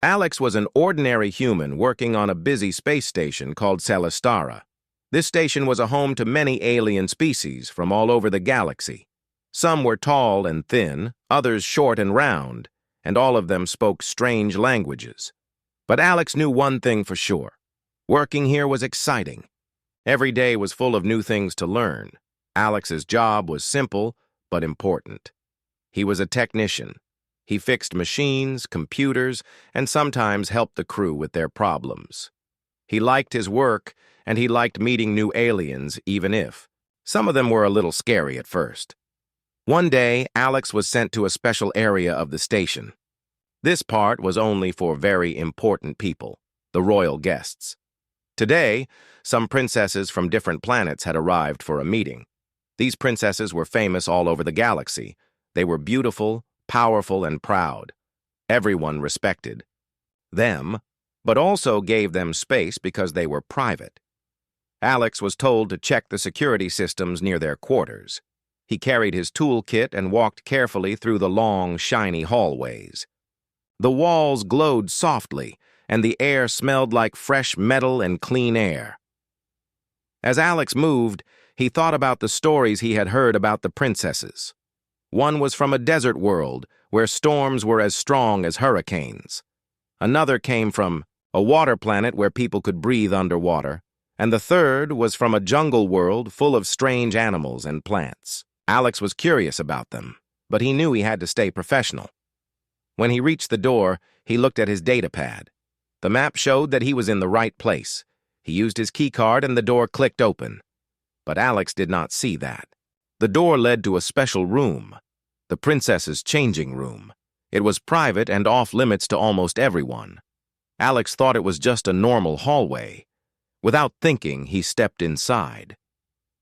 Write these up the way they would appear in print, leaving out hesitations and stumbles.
Alex was an ordinary human working on a busy space station called Celestara. This station was a home to many alien species from all over the galaxy. Some were tall and thin, others short and round, and all of them spoke strange languages. But Alex knew one thing for sure. Working here was exciting. Every day was full of new things to learn. Alex's job was simple but important. He was a technician. He fixed machines, computers, and sometimes helped the crew with their problems. He liked his work, and he liked meeting new aliens, even if some of them were a little scary at first. One day, Alex was sent to a special area of the station. This part was only for very important people, the royal guests. Today, some princesses from different planets had arrived for a meeting. These princesses were famous all over the galaxy. They were beautiful, powerful, and proud. Everyone respected them, but also gave them space because they were private. Alex was told to check the security systems near their quarters. He carried his toolkit and walked carefully through the long, shiny hallways. The walls glowed softly, and the air smelled like fresh metal and clean air. As Alex moved, he thought about the stories he had heard about the princesses. One was from a desert world where storms were as strong as hurricanes. Another came from a water planet where people could breathe underwater. And the third was from a jungle world full of strange animals and plants. Alex was curious about them, but he knew he had to stay professional. When he reached the door, he looked at his datapad. The map showed that he was in the right place. He used his keycard and the door clicked open. But Alex did not see that. The door led to a special room, the princess's changing room. It was private and off-limits to almost everyone. Alex thought it was just a normal hallway. Without thinking, he stepped inside.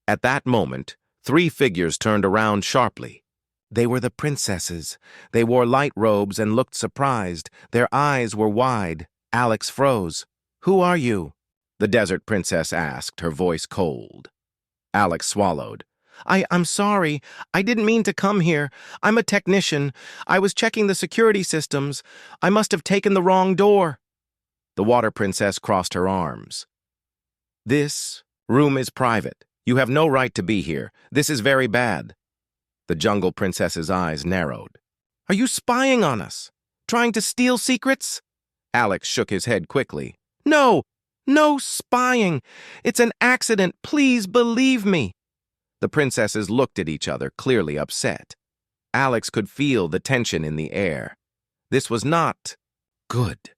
At that moment, 3 figures turned around sharply. They were the princesses. They wore light robes and looked surprised. Their eyes were wide. Alex froze. "Who are you?" the desert princess asked, her voice cold. Alex swallowed. I'm sorry. I didn't mean to come here. I'm a technician. I was checking the security systems. I must have taken the wrong door." The water princess crossed her arms. "This room is private. You have no right to be here. This is very bad." The jungle princess's eyes narrowed. "Are you spying on us? Trying to steal secrets?" Alex shook his head quickly. "No, no spying. It's an accident. Please believe me." The princesses looked at each other, clearly upset. Alex could feel the tension in the air. This was not good.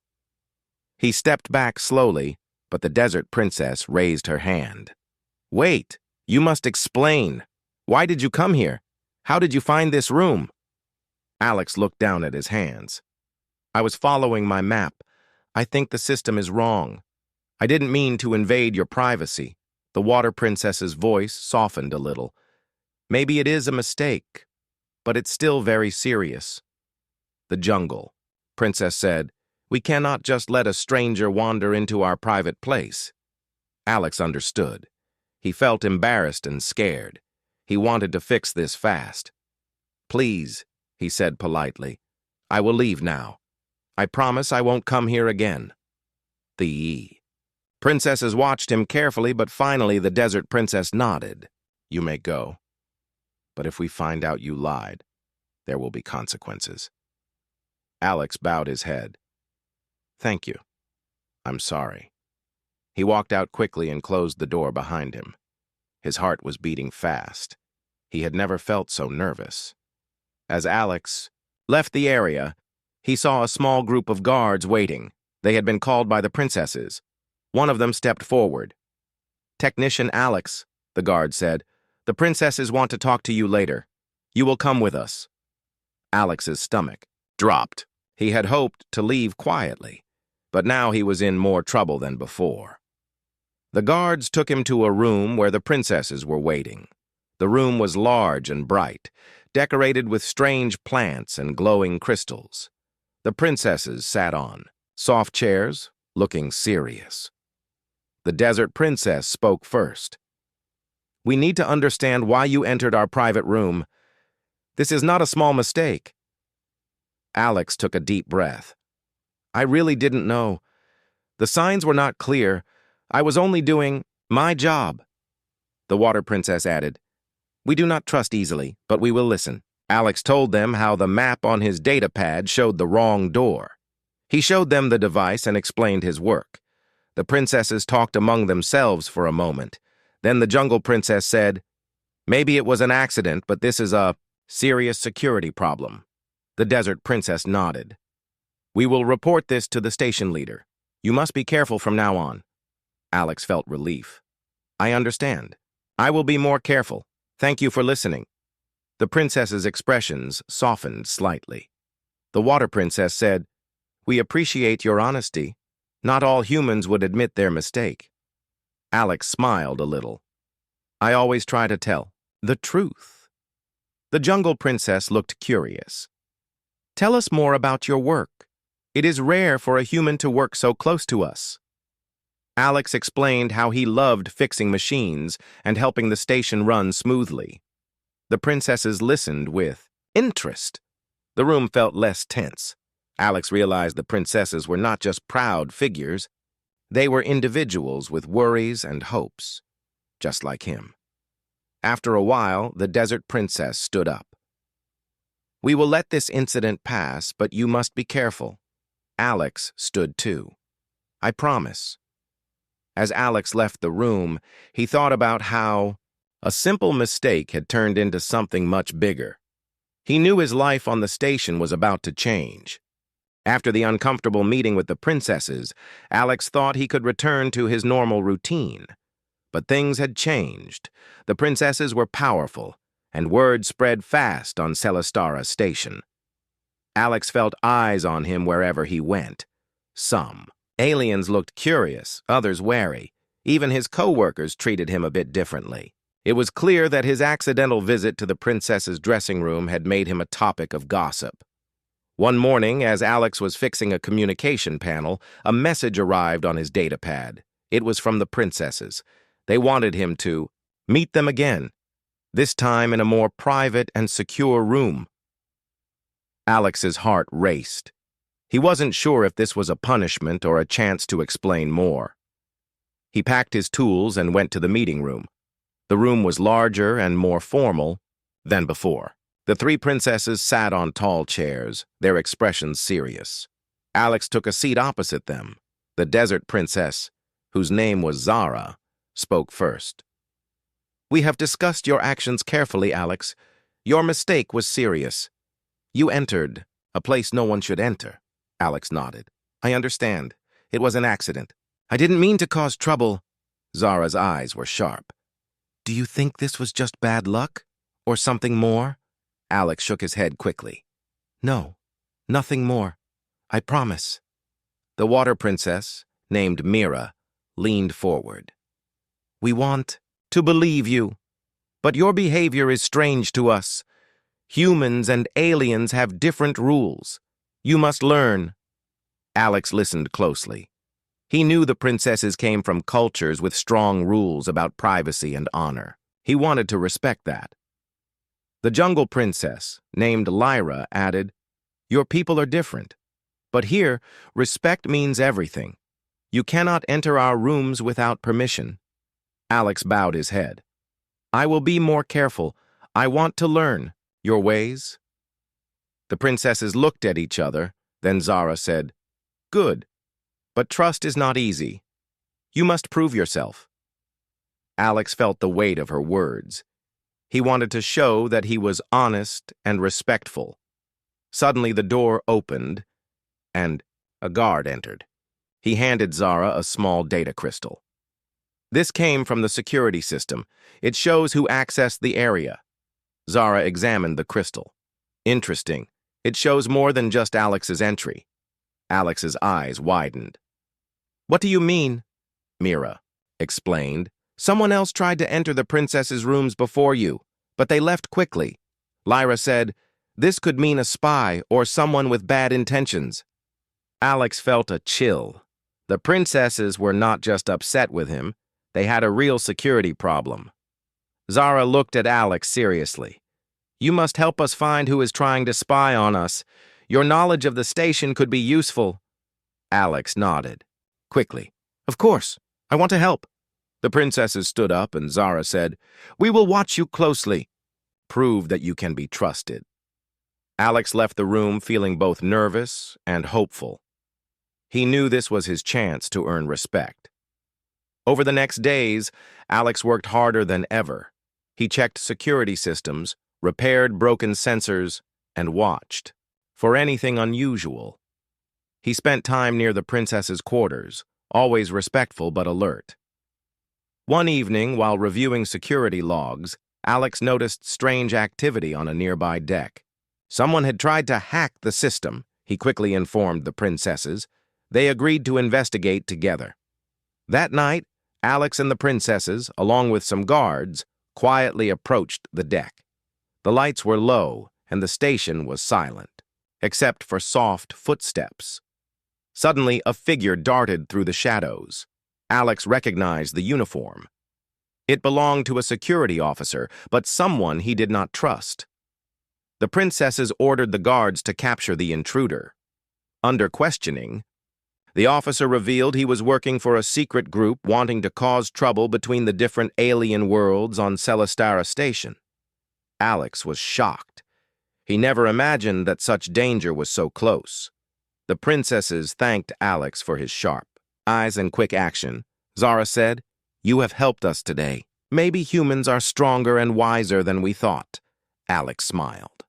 He stepped back slowly, but the desert princess raised her hand. "Wait, you must explain. Why did you come here? How did you find this room?" Alex looked down at his hands. "I was following my map. I think the system is wrong. I didn't mean to invade your privacy." The water princess's voice softened a little. "Maybe it is a mistake, but it's still very serious." "The jungle," Princess said. "We cannot just let a stranger wander into our private place." Alex understood. He felt embarrassed and scared. He wanted to fix this fast. "Please," he said politely, "I will leave now. I promise I won't come here again." The princesses watched him carefully, but finally the desert princess nodded. "You may go. But if we find out you lied, there will be consequences." Alex bowed his head. "Thank you. I'm sorry." He walked out quickly and closed the door behind him. His heart was beating fast. He had never felt so nervous. As Alex left the area, he saw a small group of guards waiting. They had been called by the princesses. One of them stepped forward. "Technician Alex," the guard said, "the princesses want to talk to you later. You will come with us." Alex's stomach dropped. He had hoped to leave quietly, but now he was in more trouble than before. The guards took him to a room where the princesses were waiting. The room was large and bright, decorated with strange plants and glowing crystals. The princesses sat on soft chairs, looking serious. The desert princess spoke first. "We need to understand why you entered our private room. This is not a small mistake." Alex took a deep breath. I really didn't know. The signs were not clear. I was only doing my job. The Water Princess added, "We do not trust easily, but we will listen." Alex told them how the map on his data pad showed the wrong door. He showed them the device and explained his work. The princesses talked among themselves for a moment. Then the Jungle Princess said, "Maybe it was an accident, but this is a serious security problem." The Desert Princess nodded. "We will report this to the station leader. You must be careful from now on." Alex felt relief. "I understand. I will be more careful. Thank you for listening." The princess's expressions softened slightly. The Water Princess said, "We appreciate your honesty. Not all humans would admit their mistake." Alex smiled a little. "I always try to tell the truth." The Jungle Princess looked curious. "Tell us more about your work. It is rare for a human to work so close to us." Alex explained how he loved fixing machines and helping the station run smoothly. The princesses listened with interest. The room felt less tense. Alex realized the princesses were not just proud figures. They were individuals with worries and hopes, just like him. After a while, the Desert Princess stood up. "We will let this incident pass, but you must be careful." Alex stood too. "I promise." As Alex left the room, he thought about how a simple mistake had turned into something much bigger. He knew his life on the station was about to change. After the uncomfortable meeting with the princesses, Alex thought he could return to his normal routine. But things had changed. The princesses were powerful, and word spread fast on Celestara Station. Alex felt eyes on him wherever he went. Some aliens looked curious, others wary. Even his co-workers treated him a bit differently. It was clear that his accidental visit to the princess's dressing room had made him a topic of gossip. One morning, as Alex was fixing a communication panel, a message arrived on his data pad. It was from the princesses. They wanted him to meet them again, this time in a more private and secure room. Alex's heart raced. He wasn't sure if this was a punishment or a chance to explain more. He packed his tools and went to the meeting room. The room was larger and more formal than before. The three princesses sat on tall chairs, their expressions serious. Alex took a seat opposite them. The Desert Princess, whose name was Zara, spoke first. "We have discussed your actions carefully, Alex. Your mistake was serious. You entered a place no one should enter." Alex nodded. "I understand. It was an accident. I didn't mean to cause trouble." Zara's eyes were sharp. "Do you think this was just bad luck? Or something more?" Alex shook his head quickly. "No, nothing more. I promise." The Water Princess, named Mira, leaned forward. "We want to believe you, but your behavior is strange to us. Humans and aliens have different rules. You must learn." Alex listened closely. He knew the princesses came from cultures with strong rules about privacy and honor. He wanted to respect that. The Jungle Princess, named Lyra, added, "Your people are different. But here, respect means everything. You cannot enter our rooms without permission." Alex bowed his head. "I will be more careful. I want to learn your ways." The princesses looked at each other, then Zara said, "Good. But trust is not easy. You must prove yourself." Alex felt the weight of her words. He wanted to show that he was honest and respectful. Suddenly the door opened, and a guard entered. He handed Zara a small data crystal. "This came from the security system. It shows who accessed the area." Zara examined the crystal. "Interesting. It shows more than just Alex's entry." Alex's eyes widened. "What do you mean?" Mira explained. "Someone else tried to enter the princess's rooms before you, but they left quickly." Lyra said, "This could mean a spy or someone with bad intentions." Alex felt a chill. The princesses were not just upset with him. They had a real security problem. Zara looked at Alex seriously. "You must help us find who is trying to spy on us. Your knowledge of the station could be useful." Alex nodded. Quickly. Of course. I want to help. The princesses stood up and Zara said, We will watch you closely. Prove that you can be trusted. Alex left the room feeling both nervous and hopeful. He knew this was his chance to earn respect. Over the next days, Alex worked harder than ever. He checked security systems, repaired broken sensors, and watched for anything unusual. He spent time near the princess's quarters, always respectful but alert. One evening, while reviewing security logs, Alex noticed strange activity on a nearby deck. Someone had tried to hack the system, he quickly informed the princesses. They agreed to investigate together. That night, Alex and the princesses, along with some guards, quietly approached the deck. The lights were low, and the station was silent, except for soft footsteps. Suddenly, a figure darted through the shadows. Alex recognized the uniform. It belonged to a security officer, but someone he did not trust. The princesses ordered the guards to capture the intruder. Under questioning, the officer revealed he was working for a secret group wanting to cause trouble between the different alien worlds on Celestara Station. Alex was shocked. He never imagined that such danger was so close. The princesses thanked Alex for his sharp eyes and quick action. Zara said, You have helped us today. Maybe humans are stronger and wiser than we thought. Alex smiled.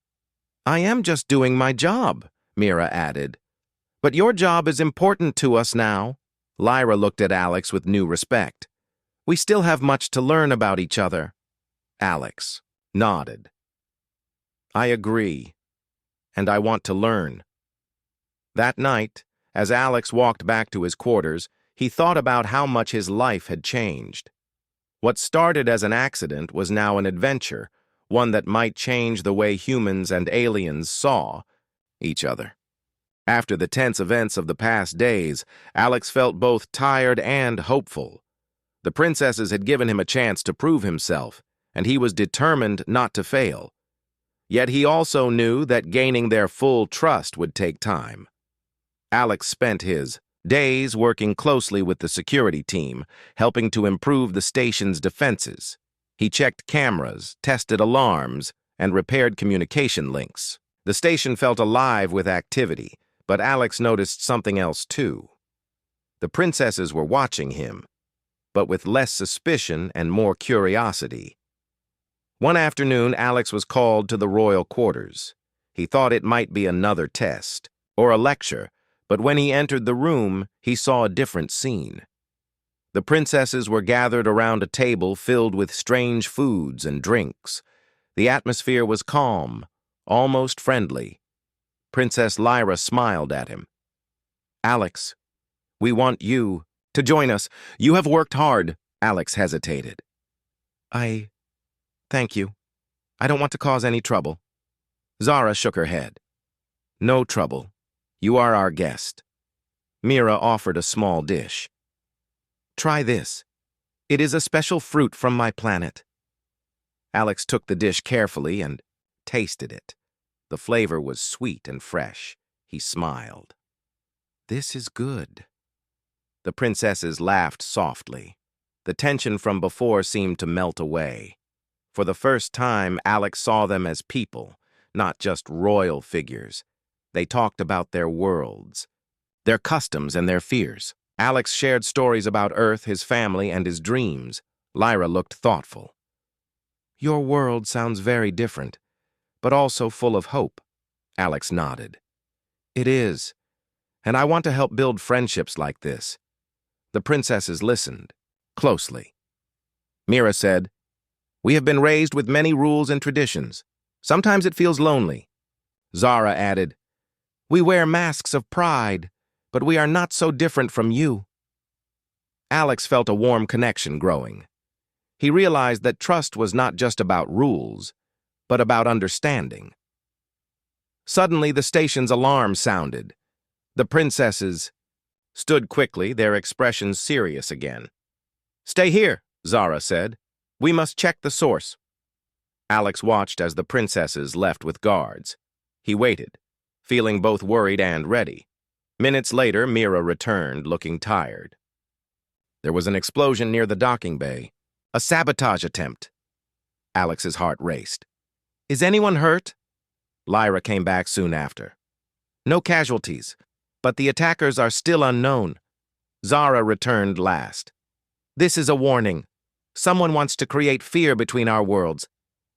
I am just doing my job, Mira added. But your job is important to us now. Lyra looked at Alex with new respect. We still have much to learn about each other. Alex nodded. I agree, and I want to learn. That night, as Alex walked back to his quarters, he thought about how much his life had changed. What started as an accident was now an adventure, one that might change the way humans and aliens saw each other. After the tense events of the past days, Alex felt both tired and hopeful. The princesses had given him a chance to prove himself, and he was determined not to fail. Yet he also knew that gaining their full trust would take time. Alex spent his days working closely with the security team, helping to improve the station's defenses. He checked cameras, tested alarms, and repaired communication links. The station felt alive with activity, but Alex noticed something else too. The princesses were watching him, but with less suspicion and more curiosity. One afternoon, Alex was called to the royal quarters. He thought it might be another test or a lecture, but when he entered the room, he saw a different scene. The princesses were gathered around a table filled with strange foods and drinks. The atmosphere was calm, almost friendly. Princess Lyra smiled at him. Alex, we want you to join us. You have worked hard. Alex hesitated. Thank you. I don't want to cause any trouble. Zara shook her head. No trouble. You are our guest. Mira offered a small dish. Try this. It is a special fruit from my planet. Alex took the dish carefully and tasted it. The flavor was sweet and fresh. He smiled. This is good. The princesses laughed softly. The tension from before seemed to melt away. For the first time, Alex saw them as people, not just royal figures. They talked about their worlds, their customs and their fears. Alex shared stories about Earth, his family, and his dreams. Lyra looked thoughtful. Your world sounds very different, but also full of hope. Alex nodded. It is, and I want to help build friendships like this. The princesses listened, closely. Mira said, We have been raised with many rules and traditions. Sometimes it feels lonely. Zara added, We wear masks of pride, but we are not so different from you. Alex felt a warm connection growing. He realized that trust was not just about rules, but about understanding. Suddenly, the station's alarm sounded. The princesses stood quickly, their expressions serious again. Stay here, Zara said. We must check the source. Alex watched as the princesses left with guards. He waited, feeling both worried and ready. Minutes later, Mira returned, looking tired. There was an explosion near the docking bay. A sabotage attempt. Alex's heart raced. Is anyone hurt? Lyra came back soon after. No casualties, but the attackers are still unknown. Zara returned last. This is a warning. Someone wants to create fear between our worlds.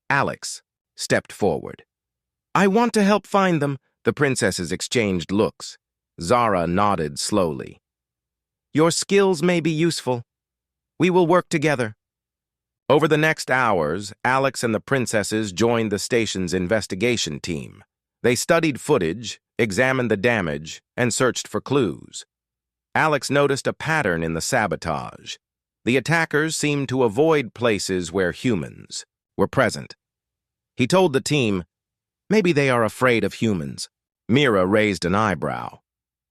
Alex stepped forward. I want to help find them. The princesses exchanged looks. Zara nodded slowly. Your skills may be useful. We will work together. Over the next hours, Alex and the princesses joined the station's investigation team. They studied footage, examined the damage, and searched for clues. Alex noticed a pattern in the sabotage. The attackers seemed to avoid places where humans were present. He told the team, maybe they are afraid of humans. Mira raised an eyebrow.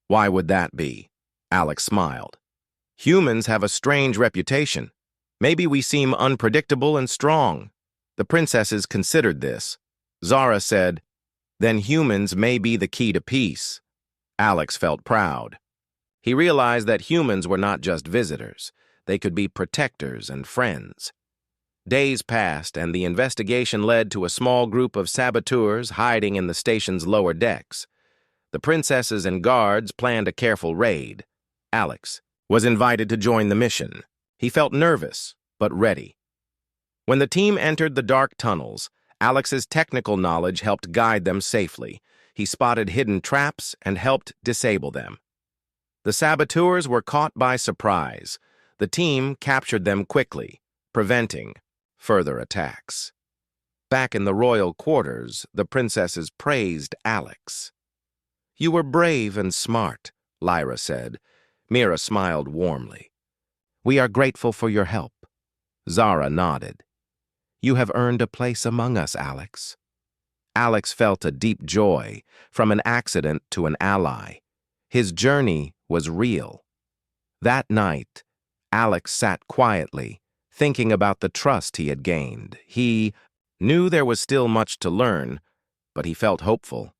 Why would that be? Alex smiled. Humans have a strange reputation. Maybe we seem unpredictable and strong. The princesses considered this. Zara said, then humans may be the key to peace. Alex felt proud. He realized that humans were not just visitors. They could be protectors and friends. Days passed, and the investigation led to a small group of saboteurs hiding in the station's lower decks. The princesses and guards planned a careful raid. Alex was invited to join the mission. He felt nervous, but ready. When the team entered the dark tunnels, Alex's technical knowledge helped guide them safely. He spotted hidden traps and helped disable them. The saboteurs were caught by surprise. The team captured them quickly, preventing further attacks. Back in the royal quarters, the princesses praised Alex. You were brave and smart, Lyra said. Mira smiled warmly. We are grateful for your help. Zara nodded. You have earned a place among us, Alex. Alex felt a deep joy, from an accident to an ally. His journey was real. That night, Alex sat quietly, thinking about the trust he had gained. He knew there was still much to learn, but he felt hopeful.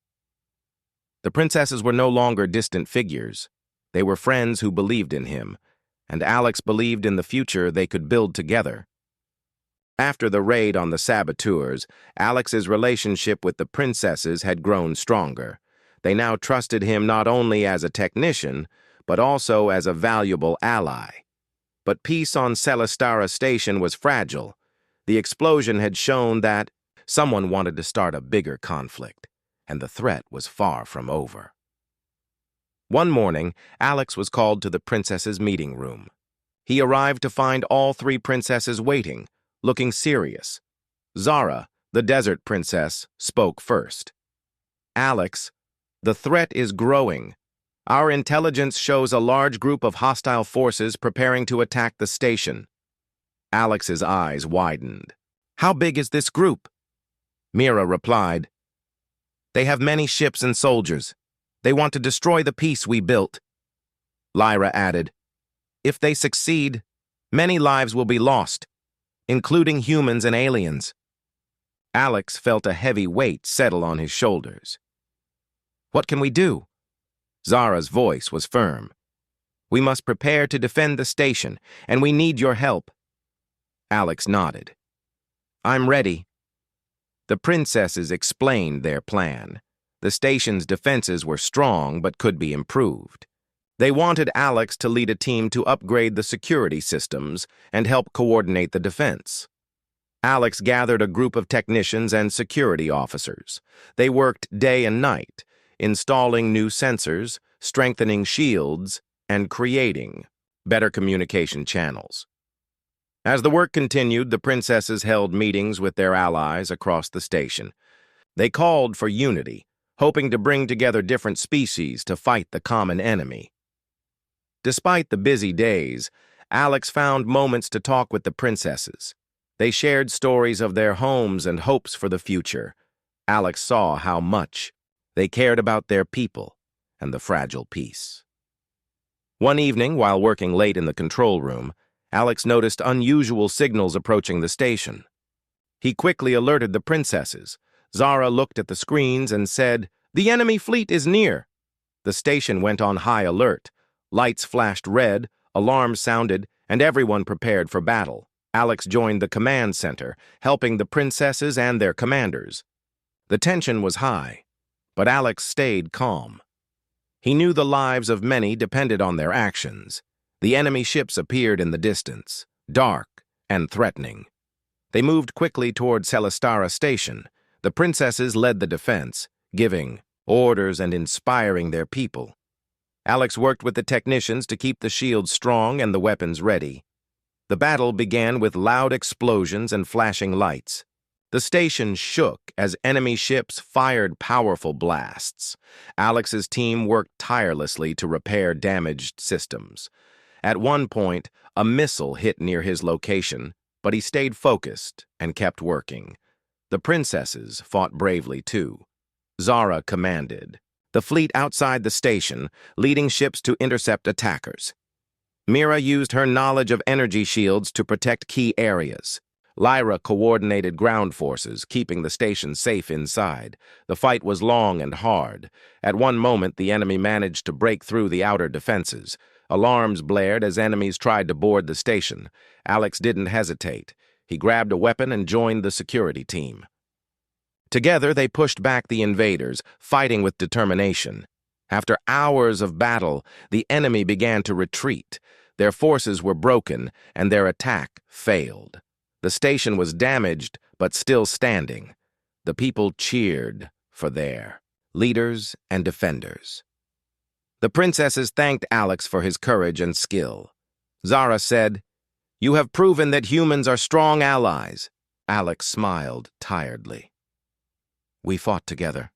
The princesses were no longer distant figures. They were friends who believed in him, and Alex believed in the future they could build together. After the raid on the saboteurs, Alex's relationship with the princesses had grown stronger. They now trusted him not only as a technician, but also as a valuable ally. But peace on Celestara Station was fragile. The explosion had shown that someone wanted to start a bigger conflict, and the threat was far from over. One morning, Alex was called to the princesses' meeting room. He arrived to find all three princesses waiting, looking serious. Zara, the desert princess, spoke first. Alex, the threat is growing. Our intelligence shows a large group of hostile forces preparing to attack the station. Alex's eyes widened. How big is this group? Mira replied, They have many ships and soldiers. They want to destroy the peace we built. Lyra added, If they succeed, many lives will be lost, including humans and aliens. Alex felt a heavy weight settle on his shoulders. What can we do? Zara's voice was firm. We must prepare to defend the station, and we need your help. Alex nodded. I'm ready. The princesses explained their plan. The station's defenses were strong but could be improved. They wanted Alex to lead a team to upgrade the security systems and help coordinate the defense. Alex gathered a group of technicians and security officers. They worked day and night, installing new sensors, strengthening shields, and creating better communication channels. As the work continued, the princesses held meetings with their allies across the station. They called for unity, hoping to bring together different species to fight the common enemy. Despite the busy days, Alex found moments to talk with the princesses. They shared stories of their homes and hopes for the future. Alex saw how much they cared about their people and the fragile peace. One evening, while working late in the control room, Alex noticed unusual signals approaching the station. He quickly alerted the princesses. Zara looked at the screens and said, "The enemy fleet is near." The station went on high alert. Lights flashed red, alarms sounded, and everyone prepared for battle. Alex joined the command center, helping the princesses and their commanders. The tension was high, but Alex stayed calm. He knew the lives of many depended on their actions. The enemy ships appeared in the distance, dark and threatening. They moved quickly toward Celestara Station. The princesses led the defense, giving orders and inspiring their people. Alex worked with the technicians to keep the shields strong and the weapons ready. The battle began with loud explosions and flashing lights. The station shook as enemy ships fired powerful blasts. Alex's team worked tirelessly to repair damaged systems. At one point, a missile hit near his location, but he stayed focused and kept working. The princesses fought bravely too. Zara commanded the fleet outside the station, leading ships to intercept attackers. Mira used her knowledge of energy shields to protect key areas. Lyra coordinated ground forces, keeping the station safe inside. The fight was long and hard. At one moment, the enemy managed to break through the outer defenses. Alarms blared as enemies tried to board the station. Alex didn't hesitate. He grabbed a weapon and joined the security team. Together, they pushed back the invaders, fighting with determination. After hours of battle, the enemy began to retreat. Their forces were broken, and their attack failed. The station was damaged, but still standing. The people cheered for their leaders and defenders. The princesses thanked Alex for his courage and skill. Zara said, "You have proven that humans are strong allies." Alex smiled tiredly. "We fought together.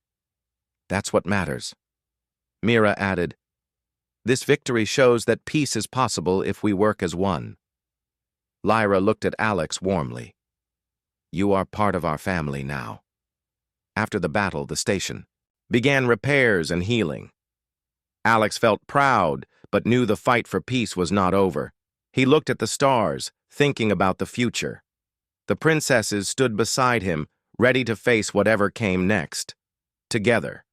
That's what matters." Mira added, "This victory shows that peace is possible if we work as one." Lyra looked at Alex warmly. "You are part of our family now." After the battle, the station began repairs and healing. Alex felt proud, but knew the fight for peace was not over. He looked at the stars, thinking about the future. The princesses stood beside him, ready to face whatever came next. Together.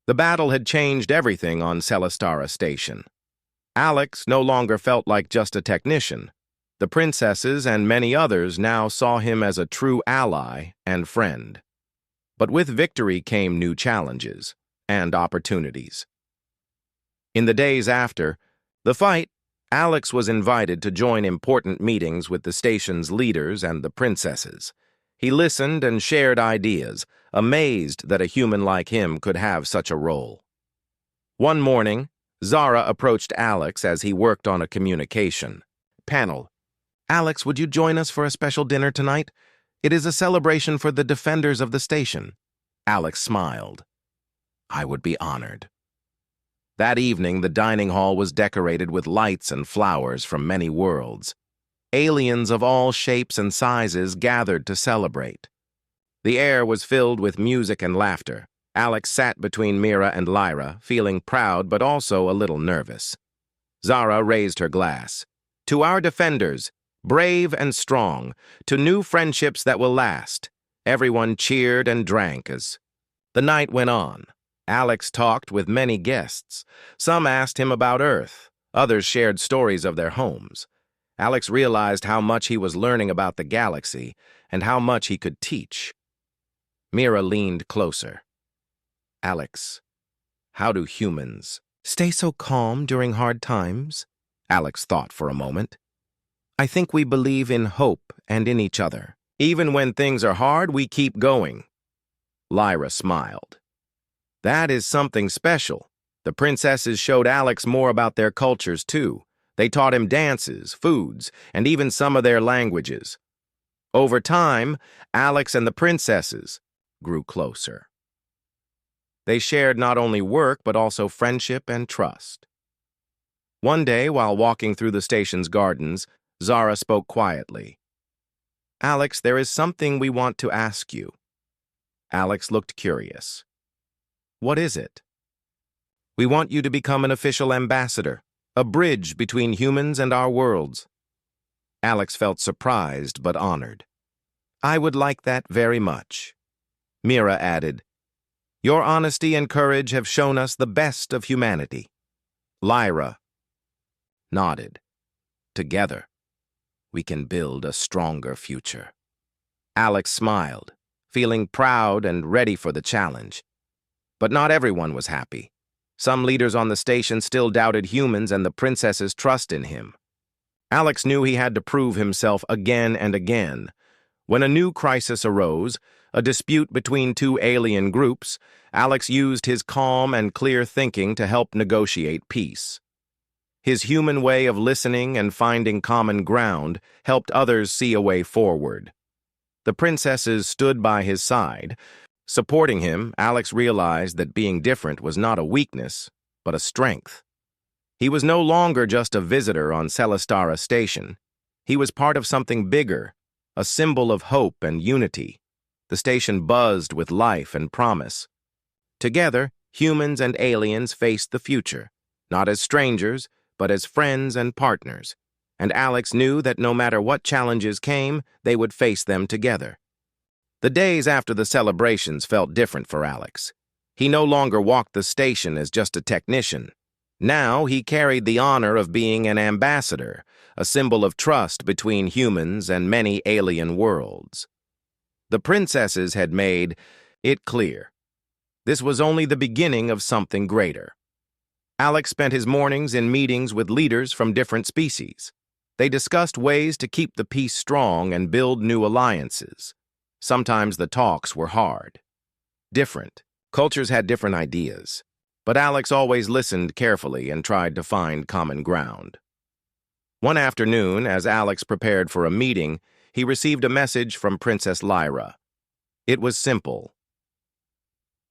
The battle had changed everything on Celestara Station. Alex no longer felt like just a technician. The princesses and many others now saw him as a true ally and friend. But with victory came new challenges and opportunities. In the days after the fight, Alex was invited to join important meetings with the station's leaders and the princesses. He listened and shared ideas, amazed that a human like him could have such a role. One morning, Zara approached Alex as he worked on a communication panel. "Alex, would you join us for a special dinner tonight? It is a celebration for the defenders of the station." Alex smiled. "I would be honored." That evening, the dining hall was decorated with lights and flowers from many worlds. Aliens of all shapes and sizes gathered to celebrate. The air was filled with music and laughter. Alex sat between Mira and Lyra, feeling proud but also a little nervous. Zara raised her glass. "To our defenders, brave and strong, to new friendships that will last." Everyone cheered and drank as the night went on. Alex talked with many guests. Some asked him about Earth. Others shared stories of their homes. Alex realized how much he was learning about the galaxy and how much he could teach. Mira leaned closer. "Alex, how do humans stay so calm during hard times?" Alex thought for a moment. "I think we believe in hope and in each other. Even when things are hard, we keep going." Lyra smiled. "That is something special." The princesses showed Alex more about their cultures, too. They taught him dances, foods, and even some of their languages. Over time, Alex and the princesses grew closer. They shared not only work, but also friendship and trust. One day, while walking through the station's gardens, Zara spoke quietly. "Alex, there is something we want to ask you." Alex looked curious. "What is it?" "We want you to become an official ambassador, a bridge between humans and our worlds." Alex felt surprised but honored. "I would like that very much." Mira added, Your honesty and courage have shown us the best of humanity. Lyra nodded. Together, we can build a stronger future. Alex smiled, feeling proud and ready for the challenge. But not everyone was happy. Some leaders on the station still doubted humans and the princess's trust in him. Alex knew he had to prove himself again and again. When a new crisis arose, a dispute between two alien groups, Alex used his calm and clear thinking to help negotiate peace. His human way of listening and finding common ground helped others see a way forward. The princesses stood by his side. Supporting him, Alex realized that being different was not a weakness, but a strength. He was no longer just a visitor on Celestara Station. He was part of something bigger, a symbol of hope and unity. The station buzzed with life and promise. Together, humans and aliens faced the future, not as strangers, but as friends and partners. And Alex knew that no matter what challenges came, they would face them together. The days after the celebrations felt different for Alex. He no longer walked the station as just a technician. Now he carried the honor of being an ambassador, a symbol of trust between humans and many alien worlds. The princesses had made it clear. This was only the beginning of something greater. Alex spent his mornings in meetings with leaders from different species. They discussed ways to keep the peace strong and build new alliances. Sometimes the talks were hard. Different. Cultures had different ideas. But Alex always listened carefully and tried to find common ground. One afternoon, as Alex prepared for a meeting, he received a message from Princess Lyra. It was simple.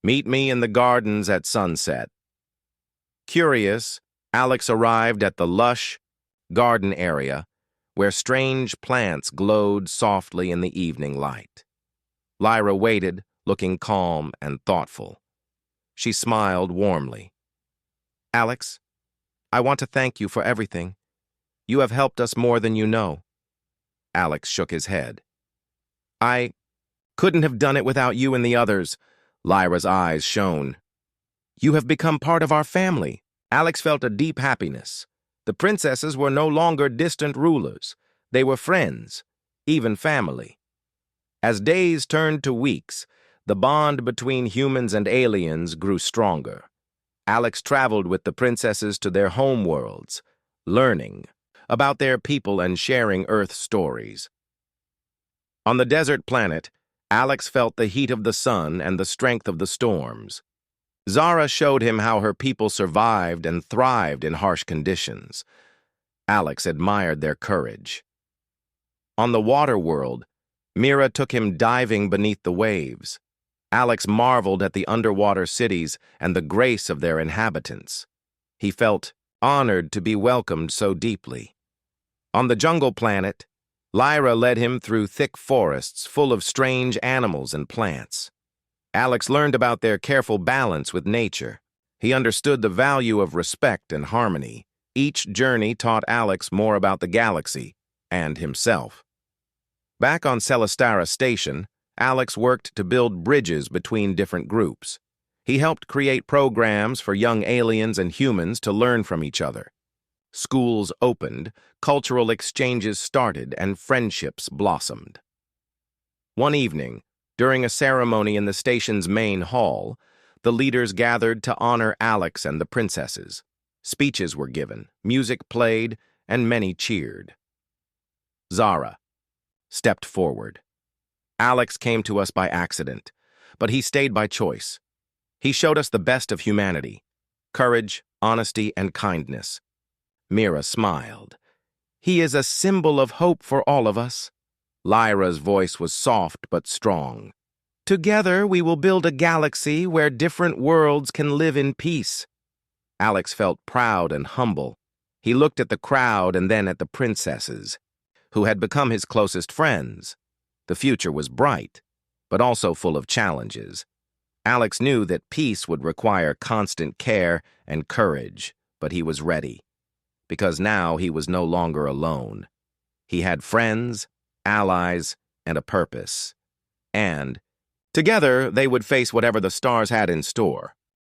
Meet me in the gardens at sunset. Curious, Alex arrived at the lush garden area where strange plants glowed softly in the evening light. Lyra waited, looking calm and thoughtful. She smiled warmly. Alex, I want to thank you for everything. You have helped us more than you know. Alex shook his head. I couldn't have done it without you and the others. Lyra's eyes shone. You have become part of our family. Alex felt a deep happiness. The princesses were no longer distant rulers. They were friends, even family. As days turned to weeks, the bond between humans and aliens grew stronger. Alex traveled with the princesses to their home worlds, learning about their people and sharing Earth stories. On the desert planet, Alex felt the heat of the sun and the strength of the storms. Zara showed him how her people survived and thrived in harsh conditions. Alex admired their courage. On the water world, Mira took him diving beneath the waves. Alex marveled at the underwater cities and the grace of their inhabitants. He felt honored to be welcomed so deeply. On the jungle planet, Lyra led him through thick forests full of strange animals and plants. Alex learned about their careful balance with nature. He understood the value of respect and harmony. Each journey taught Alex more about the galaxy and himself. Back on Celestara Station, Alex worked to build bridges between different groups. He helped create programs for young aliens and humans to learn from each other. Schools opened, cultural exchanges started, and friendships blossomed. One evening, during a ceremony in the station's main hall, the leaders gathered to honor Alex and the princesses. Speeches were given, music played, and many cheered. Zara stepped forward. Alex came to us by accident, but he stayed by choice. He showed us the best of humanity, courage, honesty, and kindness. Mira smiled. He is a symbol of hope for all of us. Lyra's voice was soft but strong. Together we will build a galaxy where different worlds can live in peace. Alex felt proud and humble. He looked at the crowd and then at the princesses, who had become his closest friends. The future was bright, but also full of challenges. Alex knew that peace would require constant care and courage, but he was ready. Because now he was no longer alone. He had friends, allies, and a purpose. And Together, they would face whatever the stars had in store.